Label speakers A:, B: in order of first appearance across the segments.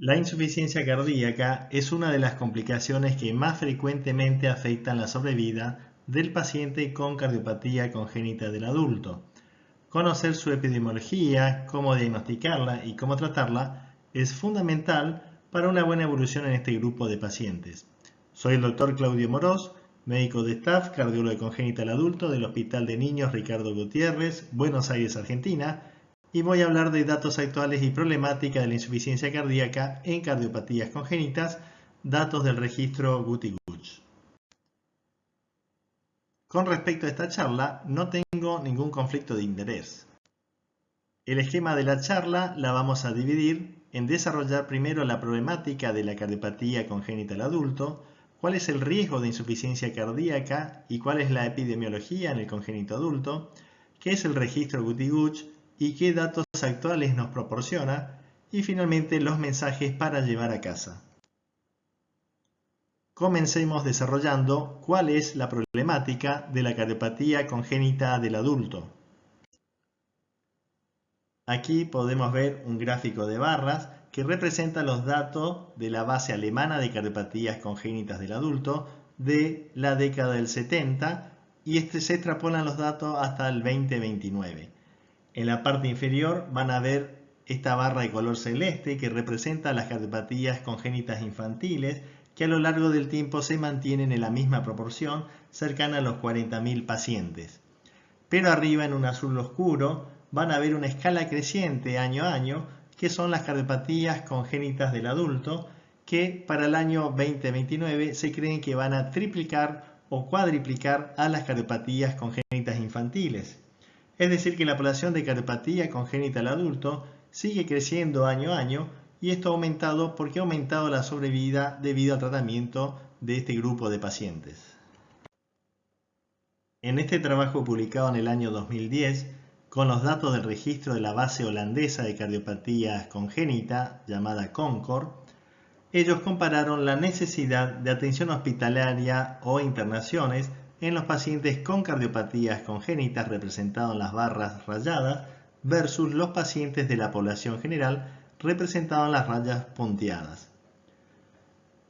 A: La insuficiencia cardíaca es una de las complicaciones que más frecuentemente afectan la sobrevida del paciente con cardiopatía congénita del adulto. Conocer su epidemiología, cómo diagnosticarla y cómo tratarla es fundamental para una buena evolución en este grupo de pacientes. Soy el doctor Claudio Morós, médico de staff, cardiólogo congénita del adulto del Hospital de Niños Ricardo Gutiérrez, Buenos Aires, Argentina, y voy a hablar de datos actuales y problemática de la insuficiencia cardíaca en cardiopatías congénitas, datos del registro Guti-Gush. Con respecto a esta charla, no tengo ningún conflicto de interés. El esquema de la charla la vamos a dividir en desarrollar primero la problemática de la cardiopatía congénita del adulto, cuál es el riesgo de insuficiencia cardíaca y cuál es la epidemiología en el congénito adulto, qué es el registro Guti-Gush y qué datos actuales nos proporciona, y finalmente los mensajes para llevar a casa. Comencemos desarrollando cuál es la problemática de la cardiopatía congénita del adulto. Aquí podemos ver un gráfico de barras que representa los datos de la base alemana de cardiopatías congénitas del adulto de la década del 70 y se extrapolan los datos hasta el 2029. En la parte inferior van a ver esta barra de color celeste que representa las cardiopatías congénitas infantiles que a lo largo del tiempo se mantienen en la misma proporción, cercana a los 40.000 pacientes. Pero arriba en un azul oscuro van a ver una escala creciente año a año que son las cardiopatías congénitas del adulto que para el año 2029 se creen que van a triplicar o cuadriplicar a las cardiopatías congénitas infantiles. Es decir, que la población de cardiopatía congénita del adulto sigue creciendo año a año y esto ha aumentado porque ha aumentado la sobrevida debido al tratamiento de este grupo de pacientes. En este trabajo publicado en el año 2010, con los datos del registro de la base holandesa de cardiopatías congénita, llamada CONCOR, ellos compararon la necesidad de atención hospitalaria o internaciones en los pacientes con cardiopatías congénitas representados en las barras rayadas versus los pacientes de la población general representados en las rayas punteadas.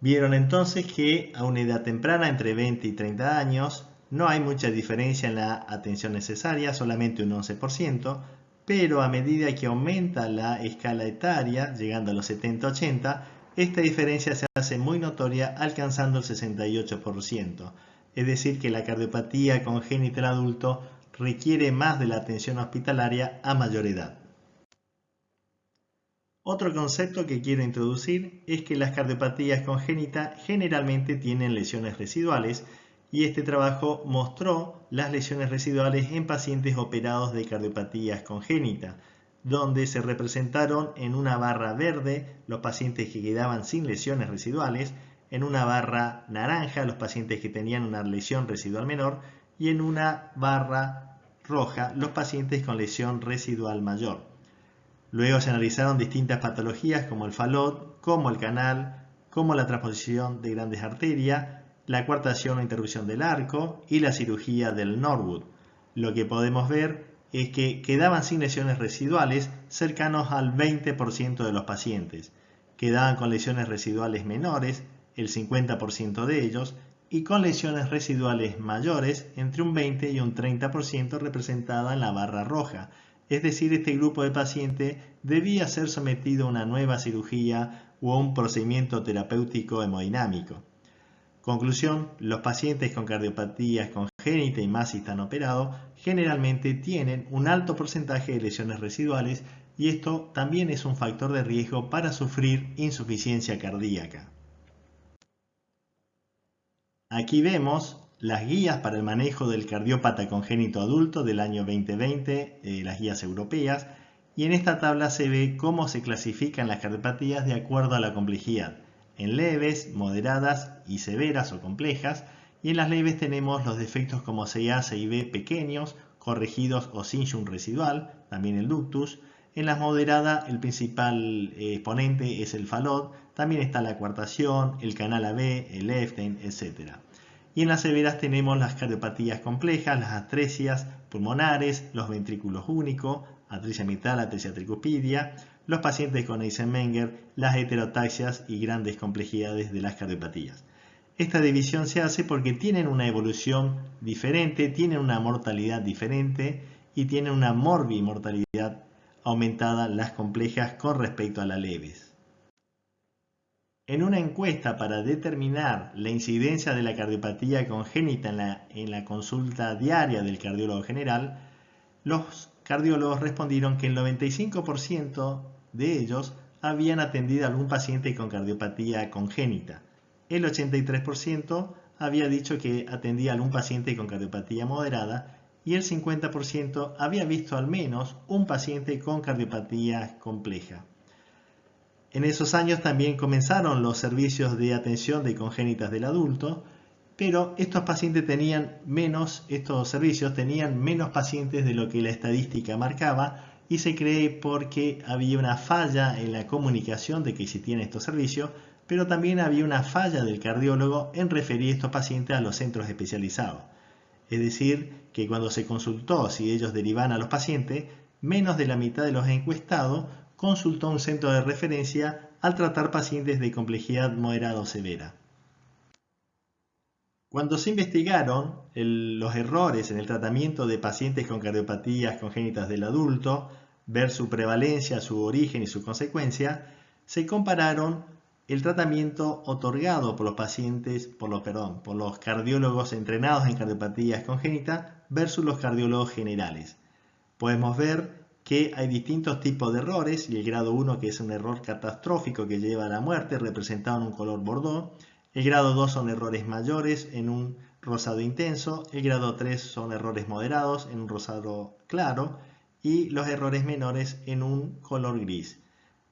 A: Vieron entonces que a una edad temprana, entre 20 y 30 años, no hay mucha diferencia en la atención necesaria, solamente un 11%, pero a medida que aumenta la escala etaria, llegando a los 70-80, esta diferencia se hace muy notoria, alcanzando el 68%. Es decir, que la cardiopatía congénita del adulto requiere más de la atención hospitalaria a mayor edad. Otro concepto que quiero introducir es que las cardiopatías congénitas generalmente tienen lesiones residuales y este trabajo mostró las lesiones residuales en pacientes operados de cardiopatías congénitas, donde se representaron en una barra verde los pacientes que quedaban sin lesiones residuales, en una barra naranja los pacientes que tenían una lesión residual menor y en una barra roja los pacientes con lesión residual mayor. Luego se analizaron distintas patologías como el falot, como el canal, como la transposición de grandes arterias, la coartación o interrupción del arco y la cirugía del Norwood. Lo que podemos ver es que quedaban sin lesiones residuales cercanos al 20% de los pacientes. Quedaban con lesiones residuales menores, el 50% de ellos, y con lesiones residuales mayores, entre un 20 y un 30% representada en la barra roja. Es decir, este grupo de pacientes debía ser sometido a una nueva cirugía o a un procedimiento terapéutico hemodinámico. Conclusión, los pacientes con cardiopatías congénitas y más si están operados generalmente tienen un alto porcentaje de lesiones residuales y esto también es un factor de riesgo para sufrir insuficiencia cardíaca. Aquí vemos las guías para el manejo del cardiópata congénito adulto del año 2020, las guías europeas, y en esta tabla se ve cómo se clasifican las cardiopatías de acuerdo a la complejidad, en leves, moderadas y severas o complejas, y en las leves tenemos los defectos como CIA, CIB pequeños, corregidos o sin shunt residual, también el ductus. En las moderadas el principal exponente es el falot, también está la coartación, el canal AB, el Epstein, etc. Y en las severas tenemos las cardiopatías complejas, las atresias pulmonares, los ventrículos únicos, atresia mitral, atresia tricuspidia, los pacientes con Eisenmenger, las heterotaxias y grandes complejidades de las cardiopatías. Esta división se hace porque tienen una evolución diferente, tienen una mortalidad diferente y tienen una morbimortalidad aumentada las complejas con respecto a las leves. En una encuesta para determinar la incidencia de la cardiopatía congénita en la consulta diaria del cardiólogo general, los cardiólogos respondieron que el 95% de ellos habían atendido a algún paciente con cardiopatía congénita. El 83% había dicho que atendía a algún paciente con cardiopatía moderada y el 50% había visto al menos un paciente con cardiopatía compleja. En esos años también comenzaron los servicios de atención de congénitas del adulto, pero estos servicios tenían menos pacientes de lo que la estadística marcaba y se cree porque había una falla en la comunicación de que existían estos servicios, pero también había una falla del cardiólogo en referir estos pacientes a los centros especializados. Es decir, que cuando se consultó si ellos derivaban a los pacientes, menos de la mitad de los encuestados consultó un centro de referencia al tratar pacientes de complejidad moderada o severa. Cuando se investigaron los errores en el tratamiento de pacientes con cardiopatías congénitas del adulto, ver su prevalencia, su origen y su consecuencia, se compararon el tratamiento otorgado por los cardiólogos entrenados en cardiopatías congénitas versus los cardiólogos generales. Podemos ver que hay distintos tipos de errores y el grado 1, que es un error catastrófico que lleva a la muerte, representado en un color bordeaux. El grado 2 son errores mayores en un rosado intenso. El grado 3 son errores moderados en un rosado claro y los errores menores en un color gris.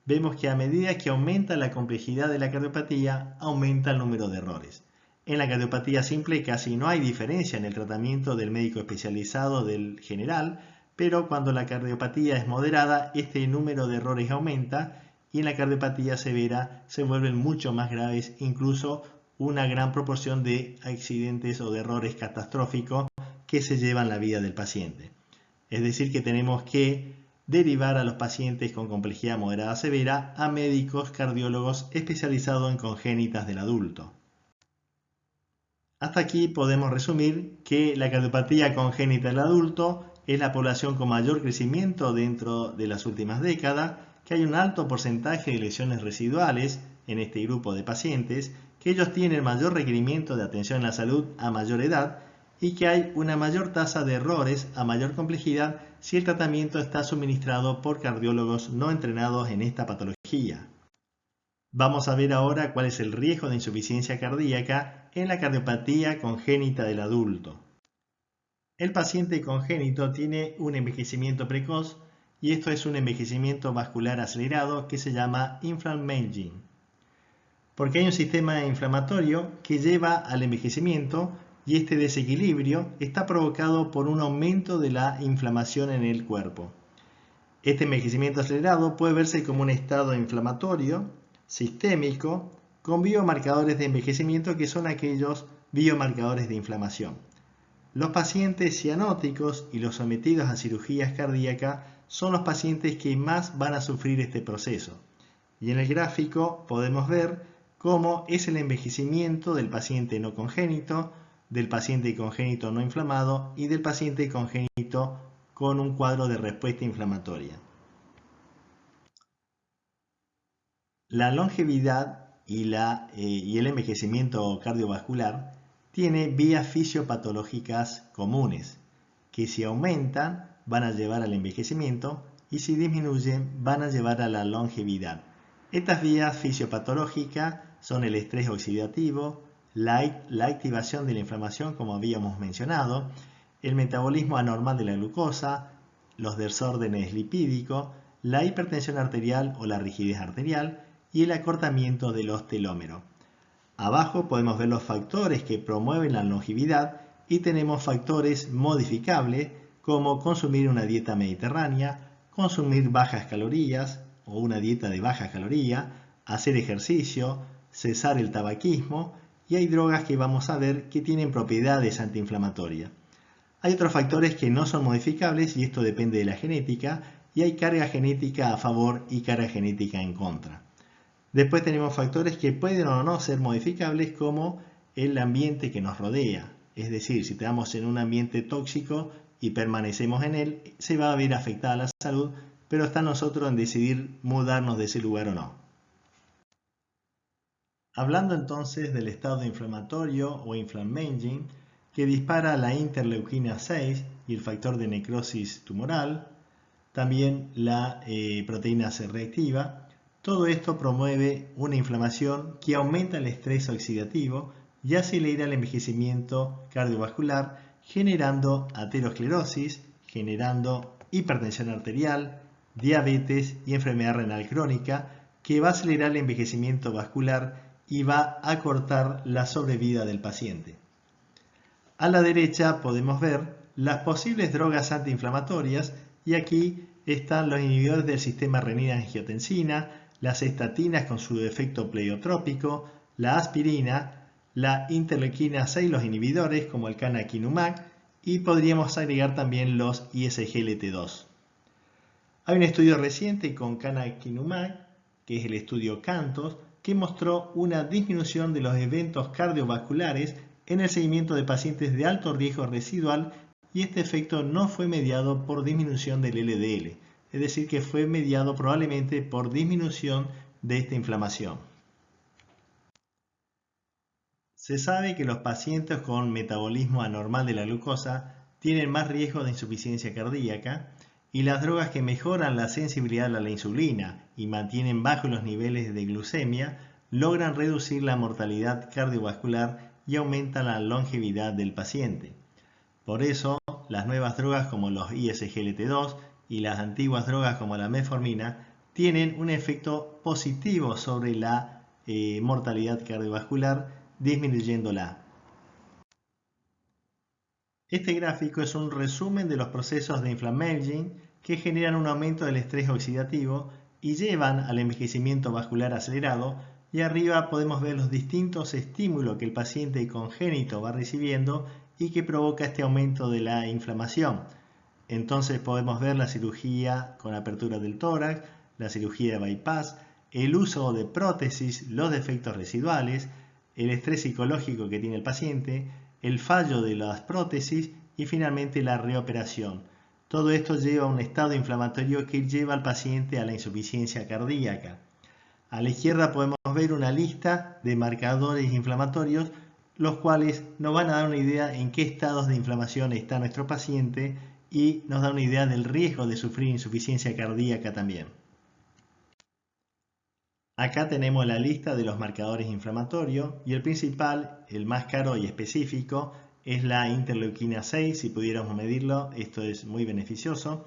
A: Vemos que a medida que aumenta la complejidad de la cardiopatía, aumenta el número de errores. En la cardiopatía simple casi no hay diferencia en el tratamiento del médico especializado del general, pero cuando la cardiopatía es moderada, este número de errores aumenta y en la cardiopatía severa se vuelven mucho más graves, incluso una gran proporción de accidentes o de errores catastróficos que se llevan la vida del paciente. Es decir, que tenemos que derivar a los pacientes con complejidad moderada severa a médicos cardiólogos especializados en congénitas del adulto. Hasta aquí podemos resumir que la cardiopatía congénita del adulto es la población con mayor crecimiento dentro de las últimas décadas, que hay un alto porcentaje de lesiones residuales en este grupo de pacientes, que ellos tienen mayor requerimiento de atención en la salud a mayor edad y que hay una mayor tasa de errores a mayor complejidad si el tratamiento está suministrado por cardiólogos no entrenados en esta patología. Vamos a ver ahora cuál es el riesgo de insuficiencia cardíaca en la cardiopatía congénita del adulto. El paciente congénito tiene un envejecimiento precoz y esto es un envejecimiento vascular acelerado que se llama inflammaging, porque hay un sistema inflamatorio que lleva al envejecimiento y este desequilibrio está provocado por un aumento de la inflamación en el cuerpo. Este envejecimiento acelerado puede verse como un estado inflamatorio sistémico con biomarcadores de envejecimiento que son aquellos biomarcadores de inflamación. Los pacientes cianóticos y los sometidos a cirugías cardíacas son los pacientes que más van a sufrir este proceso. Y en el gráfico podemos ver cómo es el envejecimiento del paciente no congénito, del paciente congénito no inflamado y del paciente congénito con un cuadro de respuesta inflamatoria. La longevidad y el envejecimiento cardiovascular tiene vías fisiopatológicas comunes, que si aumentan van a llevar al envejecimiento y si disminuyen van a llevar a la longevidad. Estas vías fisiopatológicas son el estrés oxidativo, la activación de la inflamación, como habíamos mencionado, el metabolismo anormal de la glucosa, los desórdenes lipídicos, la hipertensión arterial o la rigidez arterial y el acortamiento de los telómeros. Abajo podemos ver los factores que promueven la longevidad y tenemos factores modificables como consumir una dieta mediterránea, consumir bajas calorías o una dieta de baja caloría, hacer ejercicio, cesar el tabaquismo y hay drogas que vamos a ver que tienen propiedades antiinflamatorias. Hay otros factores que no son modificables y esto depende de la genética y hay carga genética a favor y carga genética en contra. Después tenemos factores que pueden o no ser modificables, como el ambiente que nos rodea. Es decir, si estamos en un ambiente tóxico y permanecemos en él, se va a ver afectada la salud, pero está en nosotros en decidir mudarnos de ese lugar o no. Hablando entonces del estado inflamatorio o inflammaging, que dispara la interleuquina 6 y el factor de necrosis tumoral, también la proteína C reactiva. Todo esto promueve una inflamación que aumenta el estrés oxidativo y acelera el envejecimiento cardiovascular, generando aterosclerosis, generando hipertensión arterial, diabetes y enfermedad renal crónica, que va a acelerar el envejecimiento vascular y va a acortar la sobrevida del paciente. A la derecha podemos ver las posibles drogas antiinflamatorias, y aquí están los inhibidores del sistema renina-angiotensina, las estatinas con su efecto pleiotrópico, la aspirina, la interleuquina 6, los inhibidores como el canakinumab, y podríamos agregar también los ISGLT2. Hay un estudio reciente con canakinumab, que es el estudio CANTOS, que mostró una disminución de los eventos cardiovasculares en el seguimiento de pacientes de alto riesgo residual, y este efecto no fue mediado por disminución del LDL, es decir, que fue mediado probablemente por disminución de esta inflamación. Se sabe que los pacientes con metabolismo anormal de la glucosa tienen más riesgo de insuficiencia cardíaca, y las drogas que mejoran la sensibilidad a la insulina y mantienen bajos los niveles de glucemia logran reducir la mortalidad cardiovascular y aumentan la longevidad del paciente. Por eso, las nuevas drogas como los ISGLT2 y las antiguas drogas como la metformina tienen un efecto positivo sobre la mortalidad cardiovascular, disminuyéndola. Este gráfico es un resumen de los procesos de inflammaging que generan un aumento del estrés oxidativo y llevan al envejecimiento vascular acelerado, y arriba podemos ver los distintos estímulos que el paciente congénito va recibiendo y que provoca este aumento de la inflamación. Entonces podemos ver la cirugía con apertura del tórax, la cirugía de bypass, el uso de prótesis, los defectos residuales, el estrés psicológico que tiene el paciente, el fallo de las prótesis y finalmente la reoperación. Todo esto lleva a un estado inflamatorio que lleva al paciente a la insuficiencia cardíaca. A la izquierda podemos ver una lista de marcadores inflamatorios, los cuales nos van a dar una idea en qué estados de inflamación está nuestro paciente y nos da una idea del riesgo de sufrir insuficiencia cardíaca también. Acá tenemos la lista de los marcadores inflamatorios, y el principal, el más caro y específico, es la interleuquina 6. Si pudiéramos medirlo, esto es muy beneficioso,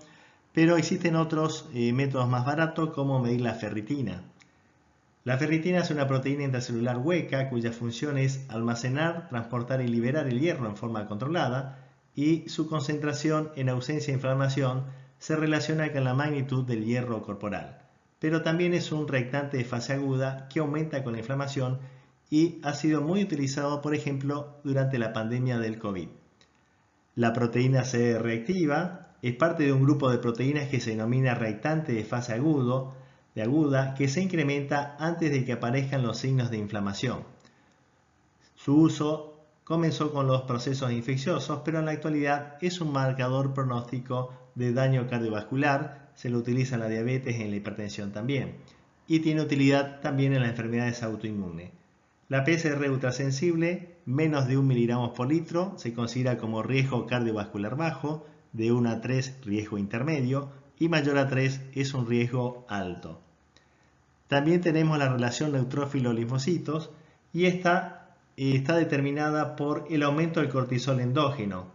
A: pero existen otros métodos más baratos, como medir la ferritina. La ferritina es una proteína intracelular hueca cuya función es almacenar, transportar y liberar el hierro en forma controlada, y su concentración en ausencia de inflamación se relaciona con la magnitud del hierro corporal. Pero también es un reactante de fase aguda que aumenta con la inflamación y ha sido muy utilizado, por ejemplo, durante la pandemia del COVID. La proteína C reactiva es parte de un grupo de proteínas que se denomina reactante de fase aguda, que se incrementa antes de que aparezcan los signos de inflamación. Su uso comenzó con los procesos infecciosos, pero en la actualidad es un marcador pronóstico de daño cardiovascular. Se lo utiliza en la diabetes y en la hipertensión también, y tiene utilidad también en las enfermedades autoinmunes. La PCR ultrasensible, menos de 1 miligramos por litro, se considera como riesgo cardiovascular bajo, de 1 a 3 riesgo intermedio, y mayor a 3 es un riesgo alto. También tenemos la relación neutrófilo-linfocitos, y esta está determinada por el aumento del cortisol endógeno.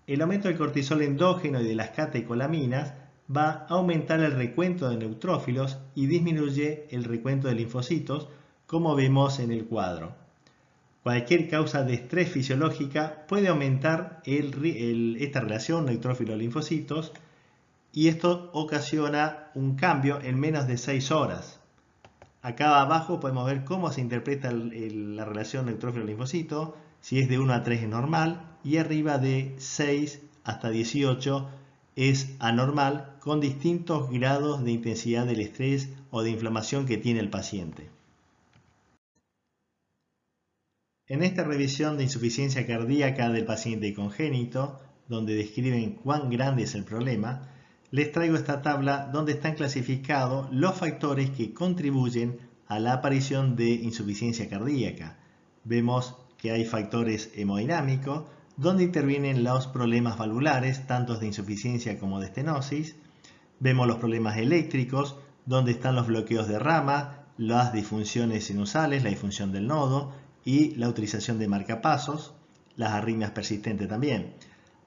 A: El aumento del cortisol endógeno y de las catecolaminas va a aumentar el recuento de neutrófilos y disminuye el recuento de linfocitos, como vemos en el cuadro. Cualquier causa de estrés fisiológica puede aumentar esta relación neutrófilo-linfocitos, y esto ocasiona un cambio en menos de 6 horas. Acá abajo podemos ver cómo se interpreta la relación neutrófilo-linfocito. Si es de 1 a 3 es normal, y arriba de 6 hasta 18 es anormal con distintos grados de intensidad del estrés o de inflamación que tiene el paciente. En esta revisión de insuficiencia cardíaca del paciente congénito, donde describen cuán grande es el problema, les traigo esta tabla donde están clasificados los factores que contribuyen a la aparición de insuficiencia cardíaca. Vemos que hay factores hemodinámicos, donde intervienen los problemas valvulares, tanto de insuficiencia como de estenosis. Vemos los problemas eléctricos, donde están los bloqueos de rama, las disfunciones sinusales, la disfunción del nodo y la utilización de marcapasos, las arritmias persistentes también.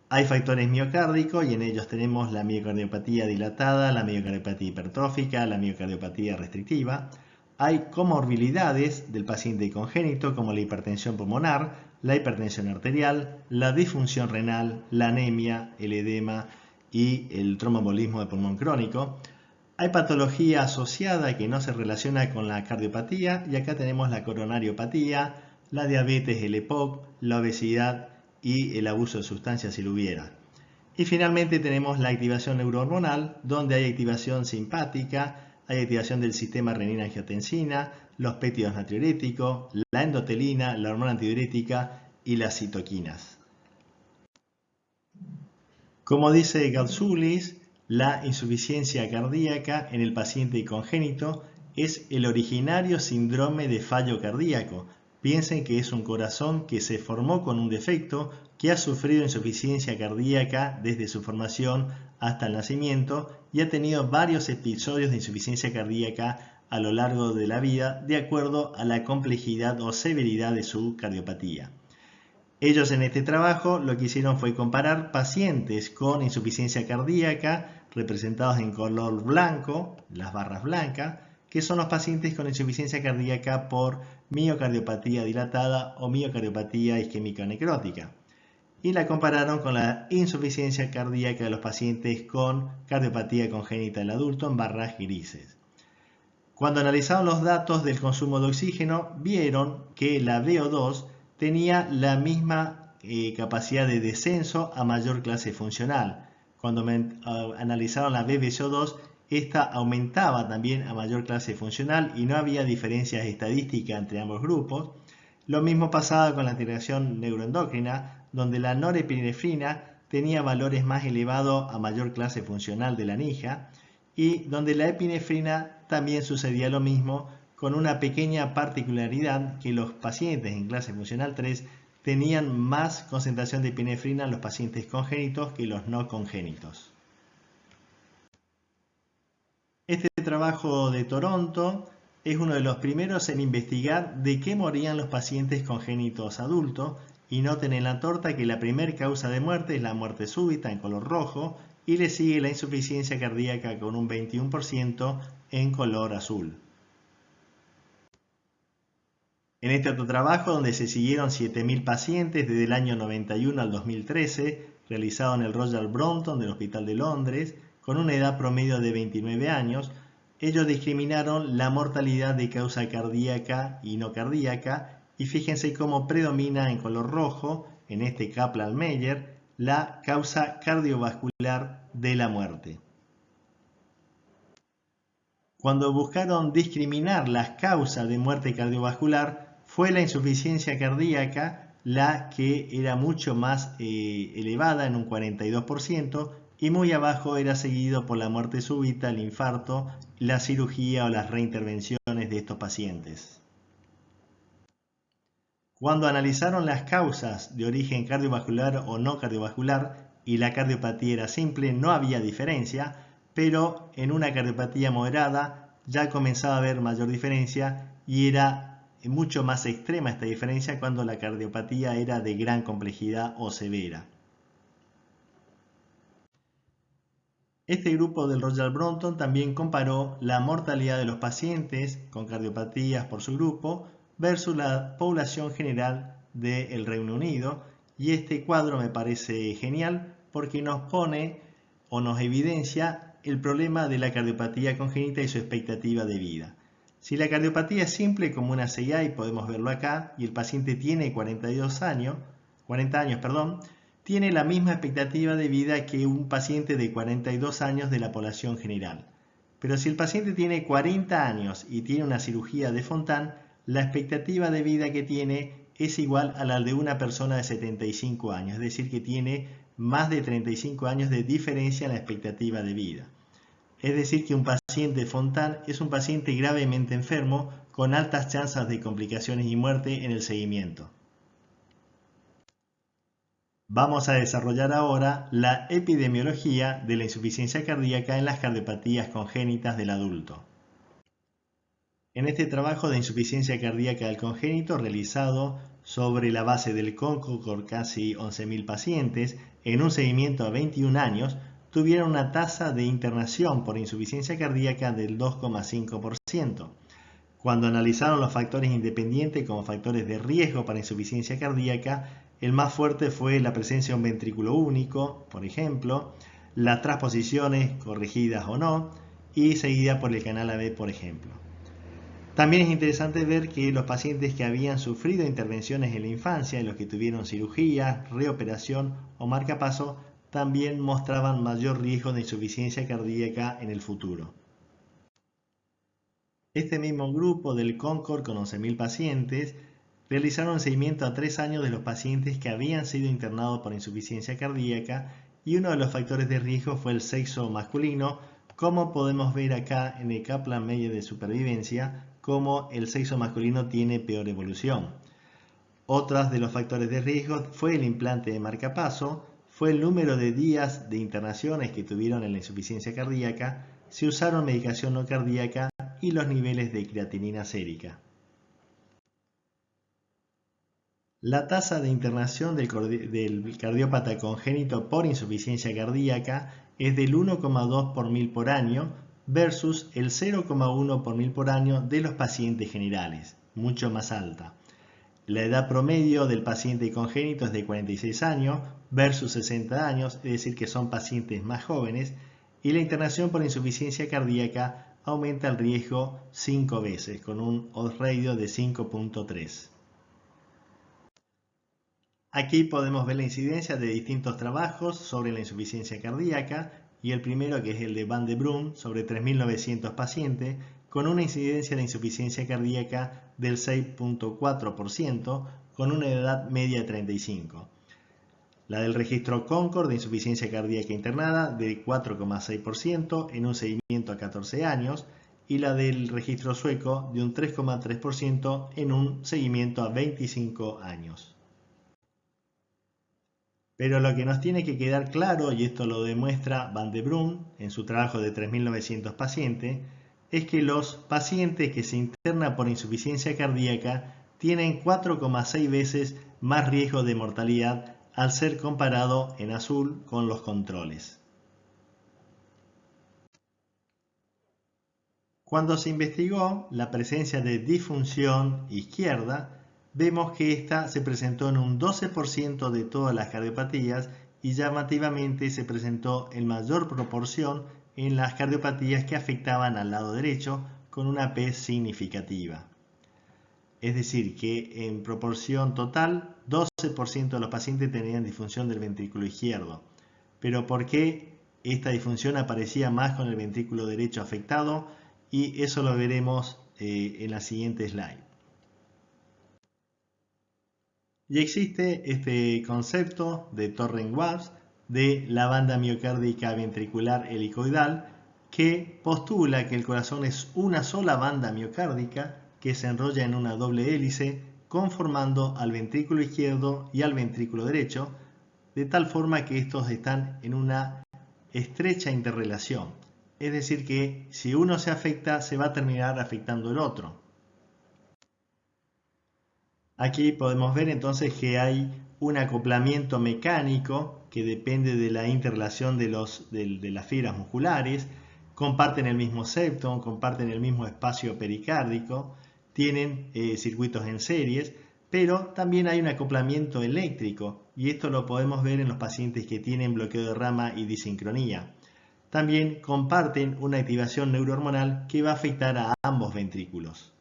A: Hay factores miocárdicos y en ellos tenemos la miocardiopatía dilatada, la miocardiopatía hipertrófica, la miocardiopatía restrictiva. Hay comorbilidades del paciente congénito como la hipertensión pulmonar, la hipertensión arterial, la disfunción renal, la anemia, el edema y el tromboembolismo de pulmón crónico. Hay patología asociada que no se relaciona con la cardiopatía y acá tenemos la coronariopatía, la diabetes, el EPOC, la obesidad y el abuso de sustancias si lo hubiera. Y finalmente tenemos la activación neurohormonal, donde hay activación simpática, hay activación del sistema renina-angiotensina, los péptidos natriuréticos, la endotelina, la hormona antidiurética y las citoquinas. Como dice Gatsoulis, la insuficiencia cardíaca en el paciente congénito es el originario síndrome de fallo cardíaco. Piensen que es un corazón que se formó con un defecto, que ha sufrido insuficiencia cardíaca desde su formación hasta el nacimiento y ha tenido varios episodios de insuficiencia cardíaca a lo largo de la vida de acuerdo a la complejidad o severidad de su cardiopatía. Ellos en este trabajo lo que hicieron fue comparar pacientes con insuficiencia cardíaca representados en color blanco, las barras blancas, que son los pacientes con insuficiencia cardíaca por miocardiopatía dilatada o miocardiopatía isquémica necrótica. Y la compararon con la insuficiencia cardíaca de los pacientes con cardiopatía congénita del adulto en barras grises. Cuando analizaron los datos del consumo de oxígeno, vieron que la VO2 tenía la misma capacidad de descenso a mayor clase funcional. Cuando analizaron la VBCO2, esta aumentaba también a mayor clase funcional y no había diferencias estadísticas entre ambos grupos. Lo mismo pasaba con la alteración neuroendocrina, donde la norepinefrina tenía valores más elevados a mayor clase funcional de la NIJA y donde la epinefrina también sucedía lo mismo, con una pequeña particularidad que los pacientes en clase funcional 3 tenían más concentración de epinefrina en los pacientes congénitos que los no congénitos. Este trabajo de Toronto es uno de los primeros en investigar de qué morían los pacientes congénitos adultos y noten en la torta que la primera causa de muerte es la muerte súbita en color rojo y le sigue la insuficiencia cardíaca con un 21% en color azul. En este otro trabajo, donde se siguieron 7.000 pacientes desde el año 91 al 2013, realizado en el Royal Brompton del Hospital de Londres, con una edad promedio de 29 años, ellos discriminaron la mortalidad de causa cardíaca y no cardíaca, y fíjense cómo predomina en color rojo, en este Kaplan-Meier, la causa cardiovascular de la muerte. Cuando buscaron discriminar las causas de muerte cardiovascular, fue la insuficiencia cardíaca la que era mucho más elevada en un 42% y muy abajo era seguido por la muerte súbita, el infarto, la cirugía o las reintervenciones de estos pacientes. Cuando analizaron las causas de origen cardiovascular o no cardiovascular y la cardiopatía era simple, no había diferencia, pero en una cardiopatía moderada ya comenzaba a haber mayor diferencia y era mucho más extrema esta diferencia cuando la cardiopatía era de gran complejidad o severa. Este grupo del Royal Brompton también comparó la mortalidad de los pacientes con cardiopatías por su grupo versus la población general del Reino Unido, y este cuadro me parece genial porque nos pone o nos evidencia el problema de la cardiopatía congénita y su expectativa de vida. Si la cardiopatía es simple como una CIA, y podemos verlo acá, y el paciente tiene 40 años, tiene la misma expectativa de vida que un paciente de 42 años de la población general. Pero si el paciente tiene 40 años y tiene una cirugía de Fontan, la expectativa de vida que tiene es igual a la de una persona de 75 años, es decir, que tiene más de 35 años de diferencia en la expectativa de vida. Es decir, que un paciente de Fontan es un paciente gravemente enfermo con altas chances de complicaciones y muerte en el seguimiento. Vamos a desarrollar ahora la epidemiología de la insuficiencia cardíaca en las cardiopatías congénitas del adulto. En este trabajo de insuficiencia cardíaca del congénito realizado sobre la base del CONCO con casi 11.000 pacientes en un seguimiento a 21 años, tuvieron una tasa de internación por insuficiencia cardíaca del 2,5%. Cuando analizaron los factores independientes como factores de riesgo para insuficiencia cardíaca, el más fuerte fue la presencia de un ventrículo único, por ejemplo, las transposiciones corregidas o no, y seguida por el canal AB, por ejemplo. También es interesante ver que los pacientes que habían sufrido intervenciones en la infancia, y los que tuvieron cirugía, reoperación o marcapaso, también mostraban mayor riesgo de insuficiencia cardíaca en el futuro. Este mismo grupo del CONCORD con 11.000 pacientes realizaron un seguimiento a 3 años de los pacientes que habían sido internados por insuficiencia cardíaca y uno de los factores de riesgo fue el sexo masculino, como podemos ver acá en el Kaplan-Meier de supervivencia, como el sexo masculino tiene peor evolución. Otros de los factores de riesgo fue el implante de marcapaso, fue el número de días de internaciones que tuvieron en la insuficiencia cardíaca, si usaron medicación no cardíaca y los niveles de creatinina sérica. La tasa de internación del cardiópata congénito por insuficiencia cardíaca es del 1,2 por mil por año versus el 0,1 por mil por año de los pacientes generales, mucho más alta. La edad promedio del paciente congénito es de 46 años versus 60 años, es decir, que son pacientes más jóvenes, y la internación por insuficiencia cardíaca aumenta el riesgo 5 veces, con un odds ratio de 5.3. Aquí podemos ver la incidencia de distintos trabajos sobre la insuficiencia cardíaca y el primero, que es el de Van de Bruijn, sobre 3.900 pacientes, con una incidencia de insuficiencia cardíaca del 6.4%, con una edad media de 35. La del registro CONCORD de insuficiencia cardíaca internada de 4,6% en un seguimiento a 14 años y la del registro sueco de un 3,3% en un seguimiento a 25 años. Pero lo que nos tiene que quedar claro, y esto lo demuestra Van de Bruijn en su trabajo de 3.900 pacientes, es que los pacientes que se internan por insuficiencia cardíaca tienen 4,6 veces más riesgo de mortalidad al ser comparado en azul con los controles. Cuando se investigó la presencia de disfunción izquierda, vemos que esta se presentó en un 12% de todas las cardiopatías y llamativamente se presentó en mayor proporción en las cardiopatías que afectaban al lado derecho con una P significativa. Es decir, que en proporción total, 12% de los pacientes tenían disfunción del ventrículo izquierdo. Pero ¿por qué esta disfunción aparecía más con el ventrículo derecho afectado? Y eso lo veremos en la siguiente slide. Y existe este concepto de Torren-Waves de la banda miocárdica ventricular helicoidal que postula que el corazón es una sola banda miocárdica que se enrolla en una doble hélice conformando al ventrículo izquierdo y al ventrículo derecho, de tal forma que estos están en una estrecha interrelación. Es decir que si uno se afecta, se va a terminar afectando el otro. Aquí podemos ver entonces que hay un acoplamiento mecánico que depende de la interrelación de las fibras musculares, comparten el mismo septo, comparten el mismo espacio pericárdico, tienen circuitos en series, pero también hay un acoplamiento eléctrico y esto lo podemos ver en los pacientes que tienen bloqueo de rama y disincronía. También comparten una activación neurohormonal que va a afectar a ambos ventrículos.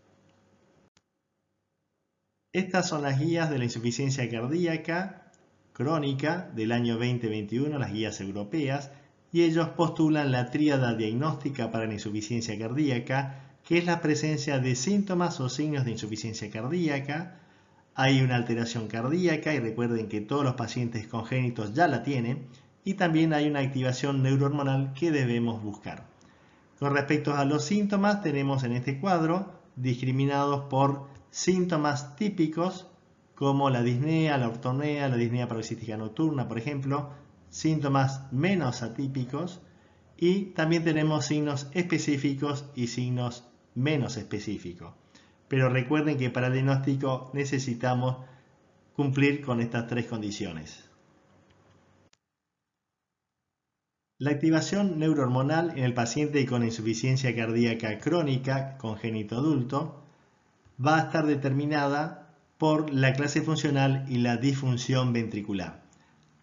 A: Estas son las guías de la insuficiencia cardíaca crónica del año 2021, las guías europeas, y ellos postulan la tríada diagnóstica para la insuficiencia cardíaca, que es la presencia de síntomas o signos de insuficiencia cardíaca. Hay una alteración cardíaca, y recuerden que todos los pacientes congénitos ya la tienen, y también hay una activación neurohormonal que debemos buscar. Con respecto a los síntomas, tenemos en este cuadro discriminados por síntomas típicos como la disnea, la ortorrea, la disnea paroxística nocturna, por ejemplo, síntomas menos atípicos, y también tenemos signos específicos y signos menos específicos. Pero recuerden que para el diagnóstico necesitamos cumplir con estas tres condiciones. La activación neurohormonal en el paciente con insuficiencia cardíaca crónica congénito adulto va a estar determinada por la clase funcional y la disfunción ventricular.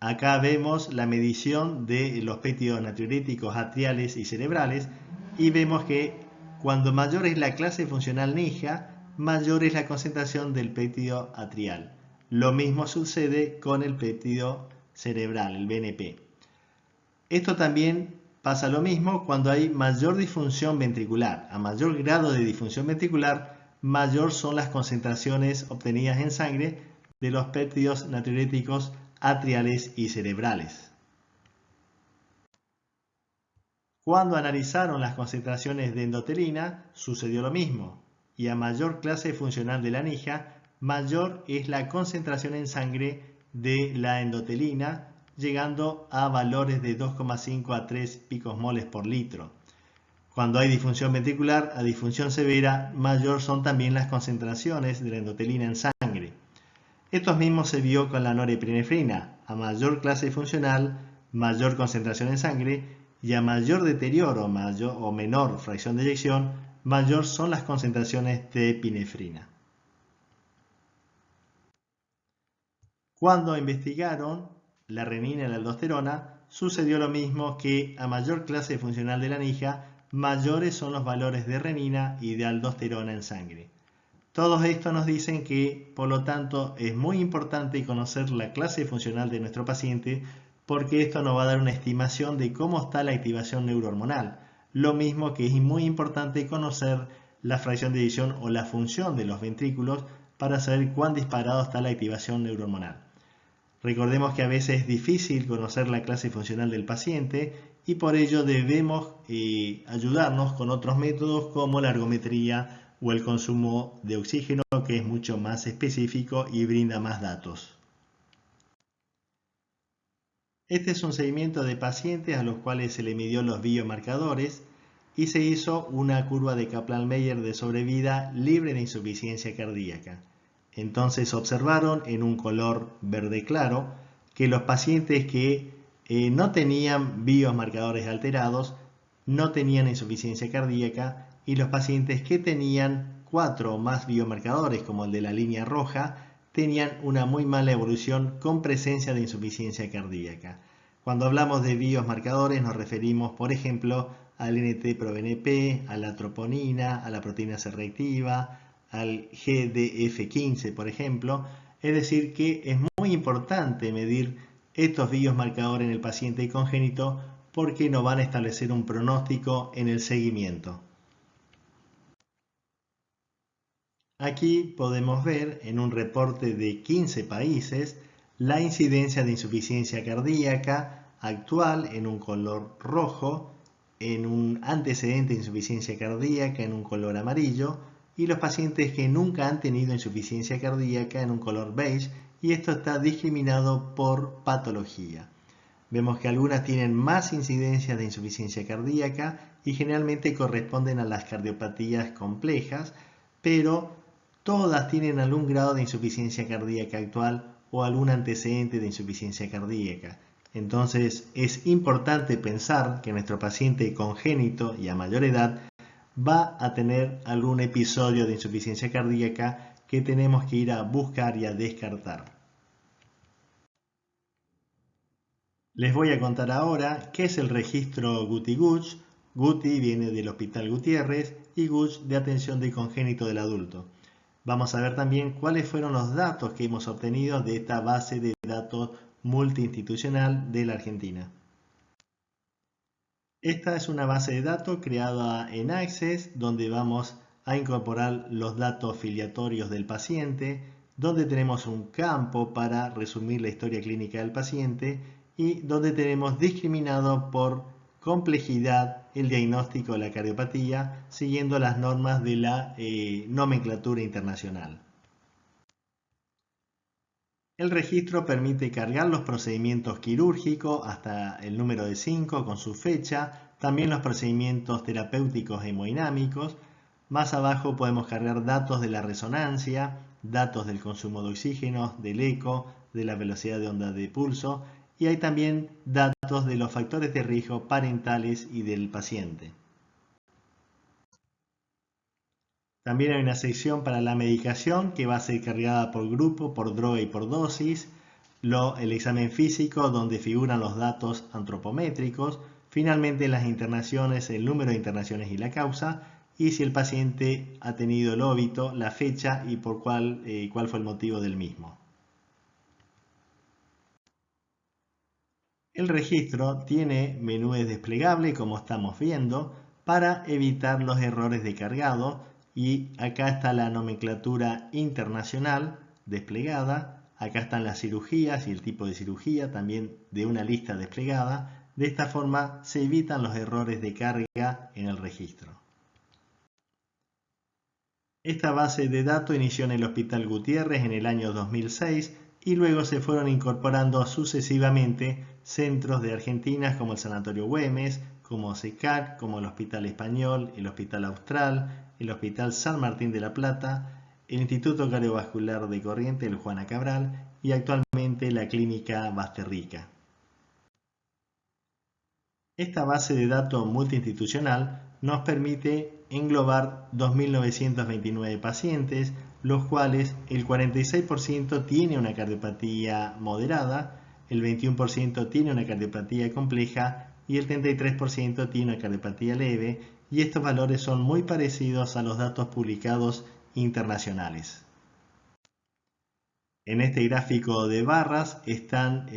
A: Acá vemos la medición de los péptidos natriuréticos atriales y cerebrales, y vemos que cuando mayor es la clase funcional NIJA, mayor es la concentración del péptido atrial. Lo mismo sucede con el péptido cerebral, el BNP. Esto también pasa lo mismo cuando hay mayor disfunción ventricular. A mayor grado de disfunción ventricular, mayor son las concentraciones obtenidas en sangre de los péptidos natriuréticos atriales y cerebrales. Cuando analizaron las concentraciones de endotelina, sucedió lo mismo, y a mayor clase funcional de la NIJA, mayor es la concentración en sangre de la endotelina, llegando a valores de 2,5 a 3 picomoles por litro. Cuando hay disfunción ventricular, a disfunción severa, mayor son también las concentraciones de la endotelina en sangre. Esto mismo se vio con la norepinefrina. A mayor clase funcional, mayor concentración en sangre, y a mayor deterioro o menor fracción de eyección, mayor son las concentraciones de epinefrina. Cuando investigaron la renina y la aldosterona, sucedió lo mismo, que a mayor clase funcional de la NIJA, mayores son los valores de renina y de aldosterona en sangre. Todo esto nos dicen que, por lo tanto, es muy importante conocer la clase funcional de nuestro paciente, porque esto nos va a dar una estimación de cómo está la activación neurohormonal. Lo mismo que es muy importante conocer la fracción de eyección o la función de los ventrículos para saber cuán disparado está la activación neurohormonal. Recordemos que a veces es difícil conocer la clase funcional del paciente, y por ello debemos ayudarnos con otros métodos como la ergometría o el consumo de oxígeno, que es mucho más específico y brinda más datos. Este es un seguimiento de pacientes a los cuales se le midió los biomarcadores y se hizo una curva de Kaplan-Meier de sobrevida libre de insuficiencia cardíaca. Entonces observaron en un color verde claro que los pacientes que no tenían biomarcadores alterados no tenían insuficiencia cardíaca, y los pacientes que tenían 4 o más biomarcadores, como el de la línea roja, tenían una muy mala evolución con presencia de insuficiencia cardíaca. Cuando hablamos de biomarcadores nos referimos, por ejemplo, al NT-proBNP, a la troponina, a la proteína C reactiva, al GDF15, por ejemplo. Es decir, que es muy importante medir estos biomarcadores en el paciente congénito, porque nos van a establecer un pronóstico en el seguimiento. Aquí podemos ver en un reporte de 15 países la incidencia de insuficiencia cardíaca actual en un color rojo, en un antecedente de insuficiencia cardíaca en un color amarillo, y los pacientes que nunca han tenido insuficiencia cardíaca en un color beige, y esto está discriminado por patología. Vemos que algunas tienen más incidencia de insuficiencia cardíaca y generalmente corresponden a las cardiopatías complejas, pero todas tienen algún grado de insuficiencia cardíaca actual o algún antecedente de insuficiencia cardíaca. Entonces es importante pensar que nuestro paciente congénito y a mayor edad va a tener algún episodio de insuficiencia cardíaca que tenemos que ir a buscar y a descartar. Les voy a contar ahora qué es el registro Guti-Gush. Guti viene del Hospital Gutiérrez y Gush de atención de congénito del adulto. Vamos a ver también cuáles fueron los datos que hemos obtenido de esta base de datos multiinstitucional de la Argentina. Esta es una base de datos creada en Access, donde vamos a incorporar los datos filiatorios del paciente, donde tenemos un campo para resumir la historia clínica del paciente y donde tenemos discriminado por complejidad el diagnóstico de la cardiopatía, siguiendo las normas de la nomenclatura internacional. El registro permite cargar los procedimientos quirúrgicos hasta el número de 5 con su fecha, también los procedimientos terapéuticos hemodinámicos. Más abajo podemos cargar datos de la resonancia, datos del consumo de oxígeno, del eco, de la velocidad de onda de pulso y hay también datos de los factores de riesgo parentales y del paciente. También hay una sección para la medicación que va a ser cargada por grupo, por droga y por dosis. El examen físico donde figuran los datos antropométricos. Finalmente las internaciones, el número de internaciones y la causa. Y si el paciente ha tenido el óbito, la fecha y por cuál fue el motivo del mismo. El registro tiene menús desplegables como estamos viendo para evitar los errores de cargado. Y acá está la nomenclatura internacional desplegada. Acá están las cirugías y el tipo de cirugía también de una lista desplegada. De esta forma se evitan los errores de carga en el registro. Esta base de datos inició en el Hospital Gutiérrez en el año 2006 y luego se fueron incorporando sucesivamente centros de Argentina como el Sanatorio Güemes, como CECAC, como el Hospital Español, el Hospital Austral, el Hospital San Martín de la Plata, el Instituto Cardiovascular de Corrientes, el Juana Cabral y actualmente la Clínica Basterrica. Esta base de datos multiinstitucional nos permite englobar 2.929 pacientes, los cuales el 46% tiene una cardiopatía moderada, el 21% tiene una cardiopatía compleja y el 33% tiene una cardiopatía leve, y estos valores son muy parecidos a los datos publicados internacionales. En este gráfico de barras están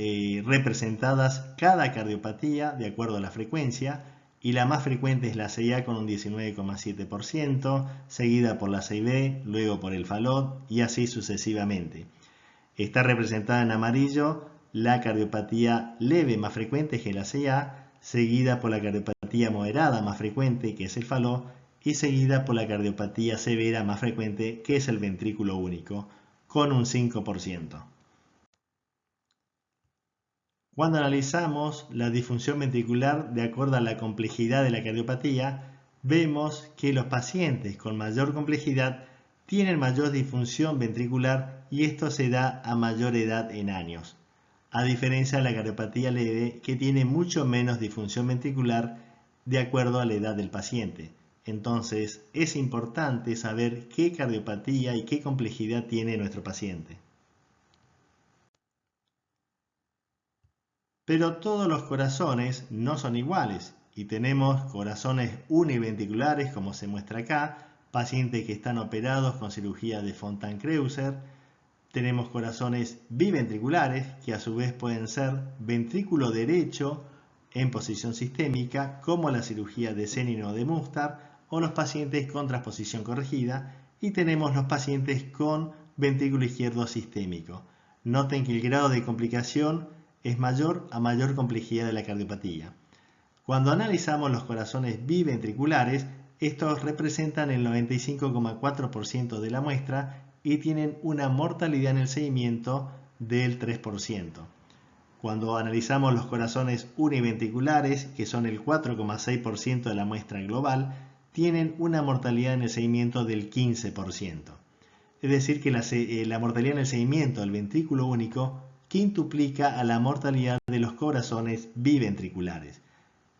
A: representadas cada cardiopatía de acuerdo a la frecuencia y la más frecuente es la CIA con un 19,7%, seguida por la CIB, luego por el FALOT y así sucesivamente. Está representada en amarillo la cardiopatía leve más frecuente que es la CIA, seguida por la cardiopatía moderada más frecuente que es el FALOT y seguida por la cardiopatía severa más frecuente que es el ventrículo único, con un 5%. Cuando analizamos la disfunción ventricular de acuerdo a la complejidad de la cardiopatía, vemos que los pacientes con mayor complejidad tienen mayor disfunción ventricular y esto se da a mayor edad en años, a diferencia de la cardiopatía leve que tiene mucho menos disfunción ventricular de acuerdo a la edad del paciente. Entonces, es importante saber qué cardiopatía y qué complejidad tiene nuestro paciente. Pero todos los corazones no son iguales y tenemos corazones univentriculares como se muestra acá, pacientes que están operados con cirugía de Fontan-Kreuzer. Tenemos corazones biventriculares que a su vez pueden ser ventrículo derecho en posición sistémica como la cirugía de Senin o de Mustard o los pacientes con transposición corregida y tenemos los pacientes con ventrículo izquierdo sistémico. Noten que el grado de complicación es mayor a mayor complejidad de la cardiopatía. Cuando analizamos los corazones biventriculares, estos representan el 95,4% de la muestra y tienen una mortalidad en el seguimiento del 3%. Cuando analizamos los corazones univentriculares, que son el 4,6% de la muestra global, tienen una mortalidad en el seguimiento del 15%. Es decir, que la mortalidad en el seguimiento del ventrículo único quintuplica a la mortalidad de los corazones biventriculares.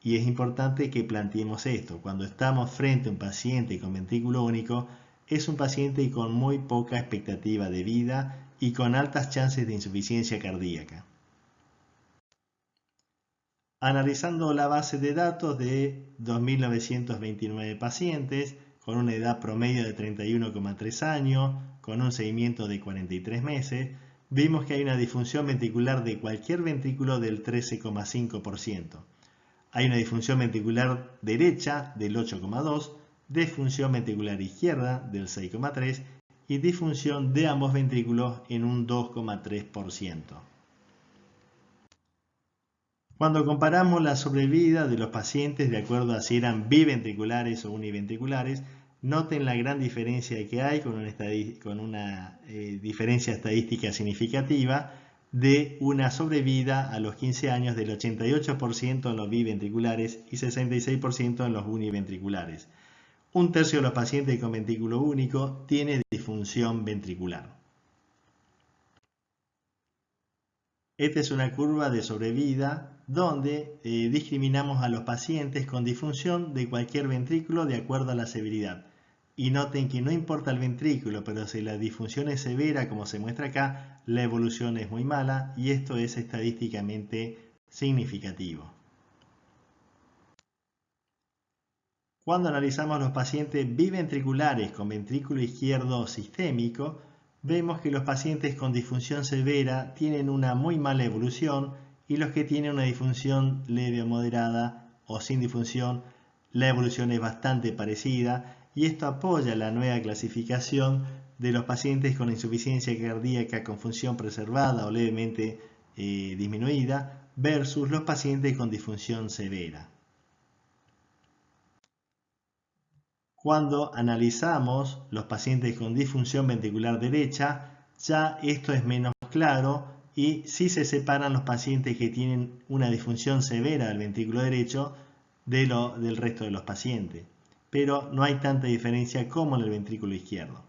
A: Y es importante que planteemos esto. Cuando estamos frente a un paciente con ventrículo único, es un paciente con muy poca expectativa de vida y con altas chances de insuficiencia cardíaca. Analizando la base de datos de 2.929 pacientes con una edad promedio de 31,3 años, con un seguimiento de 43 meses, vimos que hay una disfunción ventricular de cualquier ventrículo del 13,5%. Hay una disfunción ventricular derecha del 8,2%, disfunción ventricular izquierda del 6,3% y disfunción de ambos ventrículos en un 2,3%. Cuando comparamos la sobrevida de los pacientes de acuerdo a si eran biventriculares o univentriculares, noten la gran diferencia que hay con una diferencia estadística significativa de una sobrevida a los 15 años del 88% en los biventriculares y 66% en los univentriculares. Un tercio de los pacientes con ventrículo único tiene disfunción ventricular. Esta es una curva de sobrevida donde discriminamos a los pacientes con disfunción de cualquier ventrículo de acuerdo a la severidad. Y noten que no importa el ventrículo, pero si la disfunción es severa, como se muestra acá, la evolución es muy mala y esto es estadísticamente significativo. Cuando analizamos los pacientes biventriculares con ventrículo izquierdo sistémico, vemos que los pacientes con disfunción severa tienen una muy mala evolución y los que tienen una disfunción leve o moderada o sin disfunción, la evolución es bastante parecida y esto apoya la nueva clasificación de los pacientes con insuficiencia cardíaca con función preservada o levemente disminuida versus los pacientes con disfunción severa. Cuando analizamos los pacientes con disfunción ventricular derecha, ya esto es menos claro y sí se separan los pacientes que tienen una disfunción severa del ventrículo derecho del resto de los pacientes, pero no hay tanta diferencia como en el ventrículo izquierdo.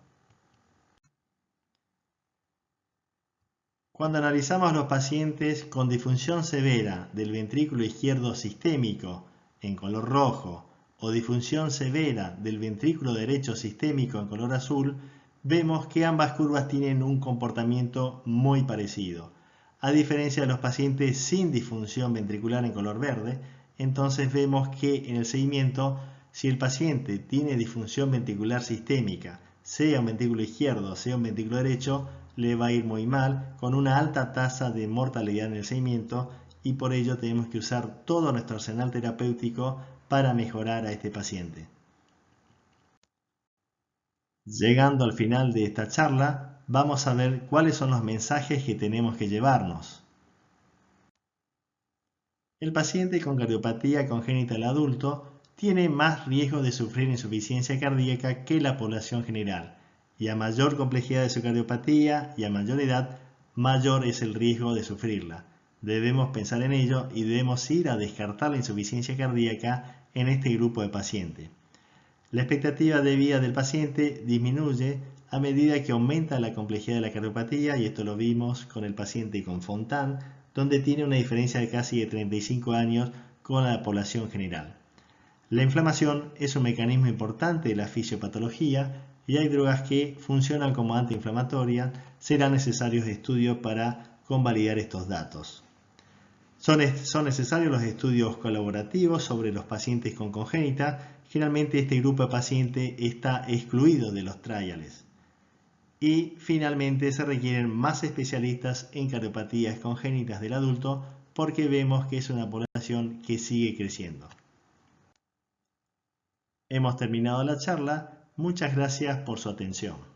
A: Cuando analizamos los pacientes con disfunción severa del ventrículo izquierdo sistémico en color rojo, o disfunción severa del ventrículo derecho sistémico en color azul, vemos que ambas curvas tienen un comportamiento muy parecido. A diferencia de los pacientes sin disfunción ventricular en color verde, entonces vemos que en el seguimiento, si el paciente tiene disfunción ventricular sistémica, sea un ventrículo izquierdo, sea un ventrículo derecho, le va a ir muy mal, con una alta tasa de mortalidad en el seguimiento, y por ello tenemos que usar todo nuestro arsenal terapéutico para mejorar a este paciente. Llegando al final de esta charla, vamos a ver cuáles son los mensajes que tenemos que llevarnos. El paciente con cardiopatía congénita del adulto tiene más riesgo de sufrir insuficiencia cardíaca que la población general, y a mayor complejidad de su cardiopatía y a mayor edad, mayor es el riesgo de sufrirla. Debemos pensar en ello y debemos ir a descartar la insuficiencia cardíaca en este grupo de pacientes. La expectativa de vida del paciente disminuye a medida que aumenta la complejidad de la cardiopatía, y esto lo vimos con el paciente con Fontan, donde tiene una diferencia de casi de 35 años con la población general. La inflamación es un mecanismo importante de la fisiopatología y hay drogas que funcionan como antiinflamatorias. Serán necesarios estudios para convalidar estos datos. Son necesarios los estudios colaborativos sobre los pacientes con congénita. Generalmente este grupo de pacientes está excluido de los trials. Y finalmente se requieren más especialistas en cardiopatías congénitas del adulto porque vemos que es una población que sigue creciendo. Hemos terminado la charla. Muchas gracias por su atención.